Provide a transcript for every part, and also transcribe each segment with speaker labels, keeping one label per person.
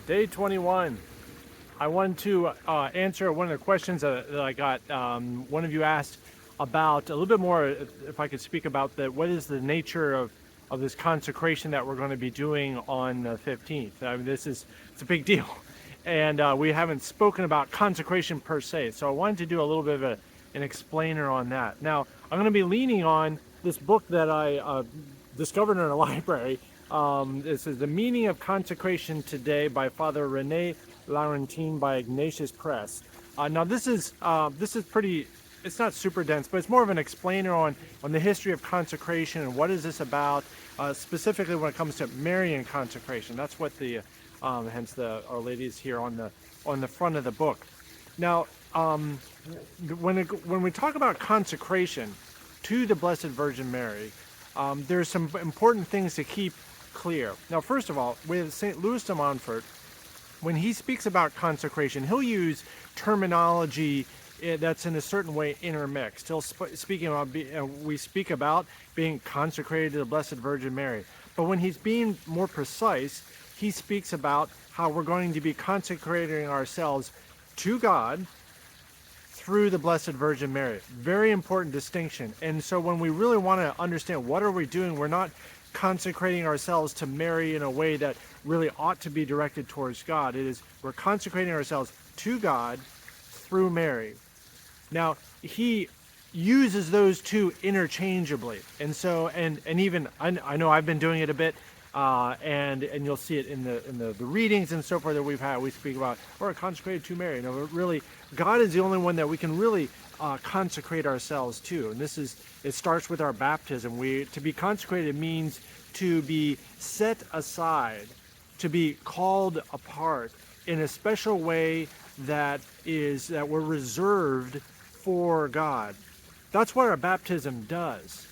Speaker 1: Day 21. I wanted to answer one of the questions that I got. One of you asked about a little bit more, if I could speak about what is the nature of this consecration that we're going to be doing on the 15th. I mean, it's a big deal. And we haven't spoken about consecration per se. So I wanted to do a little bit of an explainer on that. Now, I'm going to be leaning on this book that I discovered in a library. This is The Meaning of Consecration Today by Father Rene Laurentine by Ignatius Press. Now this is pretty, it's not super dense, but it's more of an explainer on the history of consecration and what is this about, specifically when it comes to Marian consecration. That's what the hence the Our Lady is here on the front of the book. Now, when we talk about consecration to the Blessed Virgin Mary, there's some important things to keep clear. Now, first of all, with St. Louis de Montfort, when he speaks about consecration, he'll use terminology that's in a certain way intermixed. He'll speaking about we speak about being consecrated to the Blessed Virgin Mary, but when he's being more precise, he speaks about how we're going to be consecrating ourselves to God through the Blessed Virgin Mary. Very important distinction. And so when we really want to understand what are we doing, we're not consecrating ourselves to Mary in a way that really ought to be directed towards God. It is, we're consecrating ourselves to God through Mary. Now, he uses those two interchangeably. And so, and even, I know I've been doing it a bit, and you'll see it in the readings and so forth that we've had. We speak about, we're consecrated to Mary. No, really, God is the only one that we can really consecrate ourselves to. And it starts with our baptism. To be consecrated means to be set aside, to be called apart in a special way that we're reserved for God. That's what our baptism does.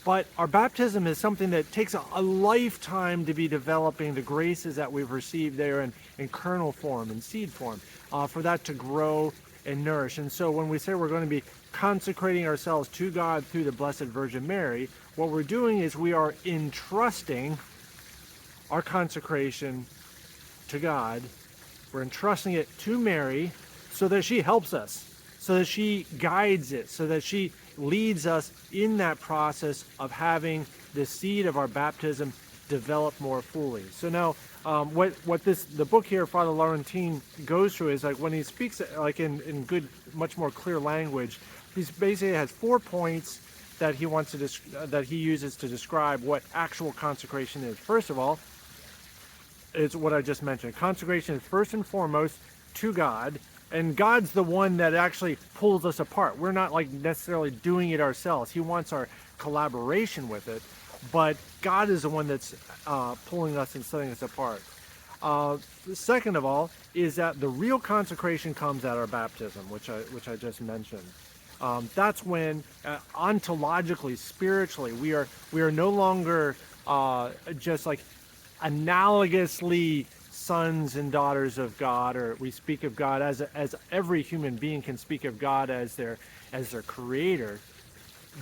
Speaker 1: But our baptism is something that takes a lifetime to be developing the graces that we've received there in kernel form and seed form, for that to grow and nourish. And so when we say we're going to be consecrating ourselves to God through the Blessed Virgin Mary, what we're doing is we are entrusting our consecration to God. We're entrusting it to Mary so that she helps us, so that she guides it, so that she leads us in that process of having the seed of our baptism develop more fully. So now, what the book here, Father Laurentine, goes through is like when he speaks like in good, much more clear language. He basically has 4 points that he wants to that he uses to describe what actual consecration is. First of all, it's what I just mentioned. Consecration is first and foremost to God. And God's the one that actually pulls us apart. We're not like necessarily doing it ourselves. He wants our collaboration with it, but God is the one that's pulling us and setting us apart. Second of all, is that the real consecration comes at our baptism, which I just mentioned. That's when ontologically, spiritually, we are no longer just like analogously sons and daughters of God, or we speak of God as every human being can speak of God as their creator,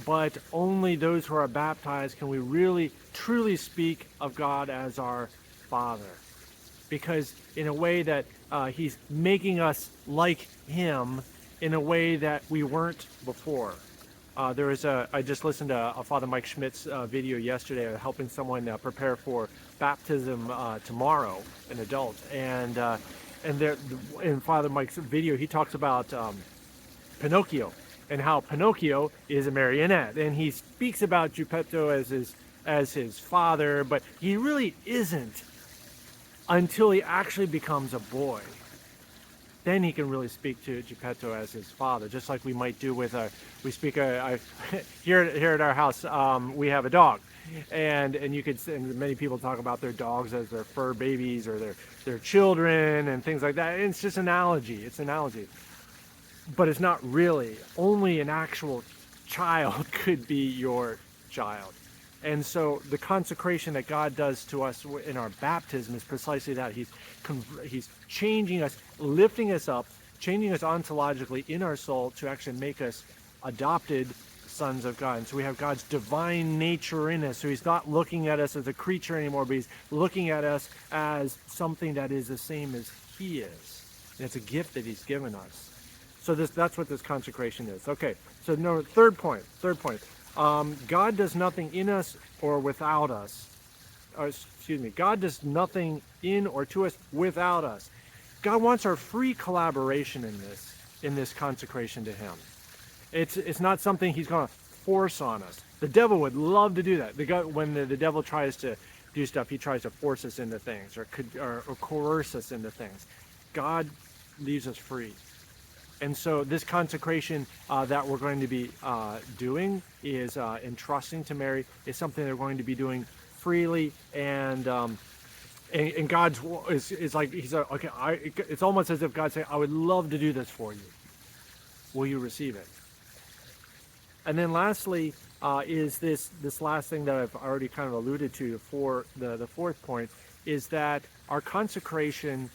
Speaker 1: but only those who are baptized can we really truly speak of God as our Father, because in a way that he's making us like him in a way that we weren't before. I just listened to Father Mike Schmidt's video yesterday, helping someone prepare for baptism tomorrow, an adult, and there in Father Mike's video he talks about Pinocchio and how Pinocchio is a marionette, and he speaks about Geppetto as his father, but he really isn't until he actually becomes a boy. Then he can really speak to Geppetto as his father, just like we might do with here at our house. We have a dog, and many people talk about their dogs as their fur babies or their children and things like that. And it's just analogy. It's analogy, but it's not really. Only an actual child could be your child. And so the consecration that God does to us in our baptism is precisely that. He's changing us, lifting us up, changing us ontologically in our soul to actually make us adopted sons of God. And so we have God's divine nature in us. So he's not looking at us as a creature anymore, but he's looking at us as something that is the same as he is. And it's a gift that he's given us. So that's what this consecration is. Okay, so no, third point. God does nothing in us or without us. God does nothing in or to us without us. God wants our free collaboration in this consecration to him. It's not something he's going to force on us. The devil would love to do that. When the devil tries to do stuff, he tries to force us into things or coerce us into things. God leaves us free. And so this consecration that we're going to be doing is entrusting to Mary is something they're going to be doing freely, and God's is like he's like, okay. It's almost as if God's saying, "I would love to do this for you. Will you receive it?" And then lastly is this last thing that I've already kind of alluded to for the fourth point is that our consecration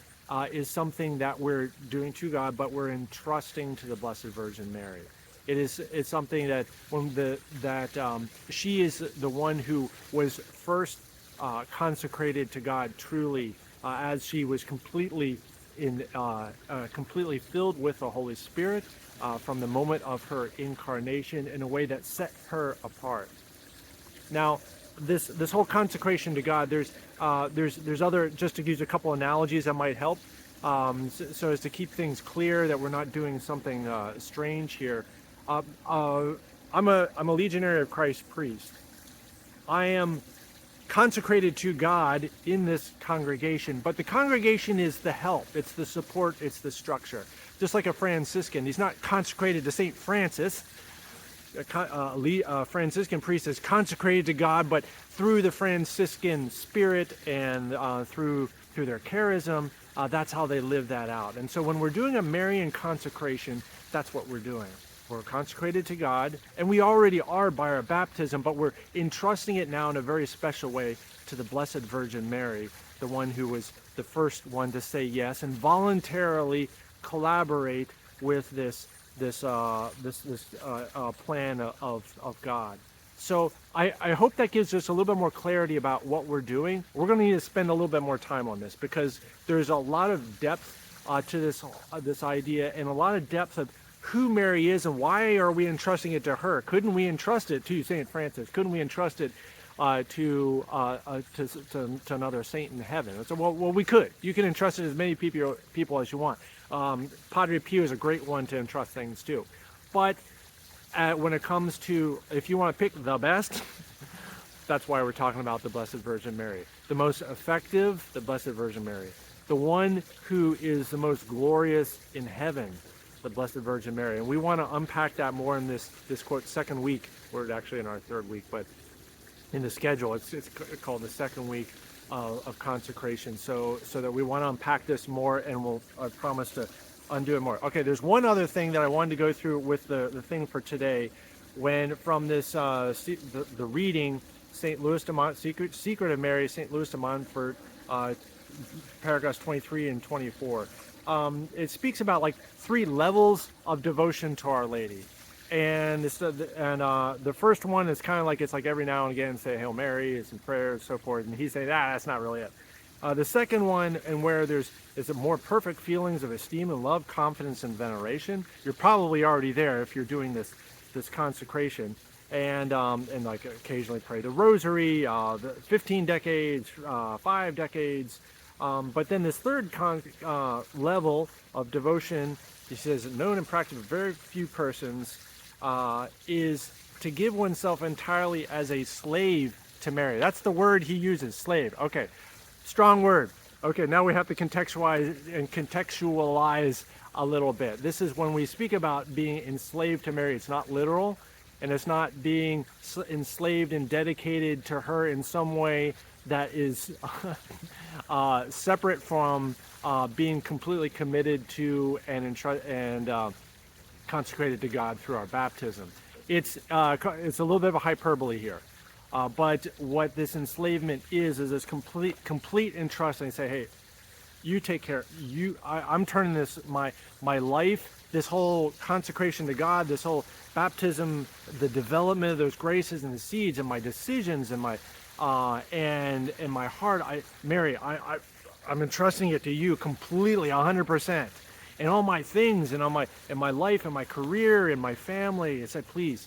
Speaker 1: is something that we're doing to God, but we're entrusting to the Blessed Virgin Mary. It's something that she is the one who was first consecrated to God truly, as she was completely filled with the Holy Spirit from the moment of her incarnation in a way that set her apart. Now, this whole consecration to God, there's other, just to use a couple analogies that might help, so as to keep things clear that we're not doing something strange here. I'm a legionary of Christ priest. I am consecrated to God in this congregation, but the congregation is the help, it's the support, it's the structure. Just like a Franciscan, he's not consecrated to St. Francis. A Franciscan priest is consecrated to God, but through the Franciscan spirit and through their charism, that's how they live that out. And so when we're doing a Marian consecration, that's what we're doing. We're consecrated to God, and we already are by our baptism, but we're entrusting it now in a very special way to the Blessed Virgin Mary, the one who was the first one to say yes and voluntarily collaborate with this plan of God. So I hope that gives us a little bit more clarity about what we're doing. We're going to need to spend a little bit more time on this because there's a lot of depth to this idea, and a lot of depth of who Mary is and why are we entrusting it to her. Couldn't we entrust it to St. Francis? Couldn't we entrust it to another saint in heaven? So, well, we could. You can entrust it to as many people as you want. Padre Pio is a great one to entrust things to. But when it comes to, if you want to pick the best, that's why we're talking about the Blessed Virgin Mary. The most effective, the Blessed Virgin Mary. The one who is the most glorious in heaven, the Blessed Virgin Mary. And we want to unpack that more in this quote second week. We're actually in our third week, but in the schedule, it's called the second week of consecration. So that we want to unpack this more, and I promise to undo it more. Okay, there's one other thing that I wanted to go through with the thing for today. When from this the reading, St. Louis de Montfort, Secret of Mary, St. Louis de Montfort, paragraphs 23 and 24. It speaks about like 3 levels of devotion to Our Lady, and the first one is kind of like, it's like every now and again say Hail Mary, some prayers, so forth, and he's saying that's not really it. The second one, and where there's a more perfect feelings of esteem and love, confidence and veneration. You're probably already there if you're doing this consecration, and like occasionally pray the Rosary, the 15 decades, 5 decades. But then this third level of devotion, he says, known and practiced by very few persons, is to give oneself entirely as a slave to Mary. That's the word he uses, slave. Okay, strong word. Okay, now we have to contextualize a little bit. This is when we speak about being enslaved to Mary. It's not literal, and it's not being enslaved and dedicated to her in some way that is separate from being completely committed to and consecrated to God through our baptism. It's a little bit of a hyperbole here, but what this enslavement is this complete entrusting. Say, hey, you take care. I'm turning this my life, this whole consecration to God, this whole baptism, the development of those graces and the seeds, and my decisions, and my heart. Mary, I'm entrusting it to you completely, 100%, and all my things, and all my life, and my career, and my family. It said, please.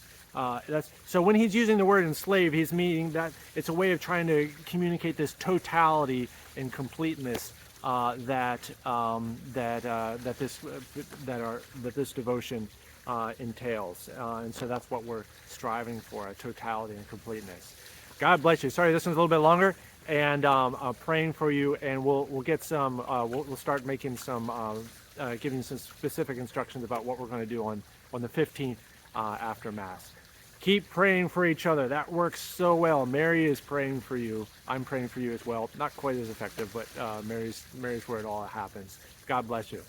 Speaker 1: So when he's using the word enslave, he's meaning that it's a way of trying to communicate this totality and completeness that this devotion entails, and so that's what we're striving for: a totality and completeness. God bless you. Sorry, this one's a little bit longer, and I'm praying for you, and we'll get some. We'll start making some, giving some specific instructions about what we're going to do on the 15th after Mass. Keep praying for each other. That works so well. Mary is praying for you. I'm praying for you as well. Not quite as effective, but Mary's where it all happens. God bless you.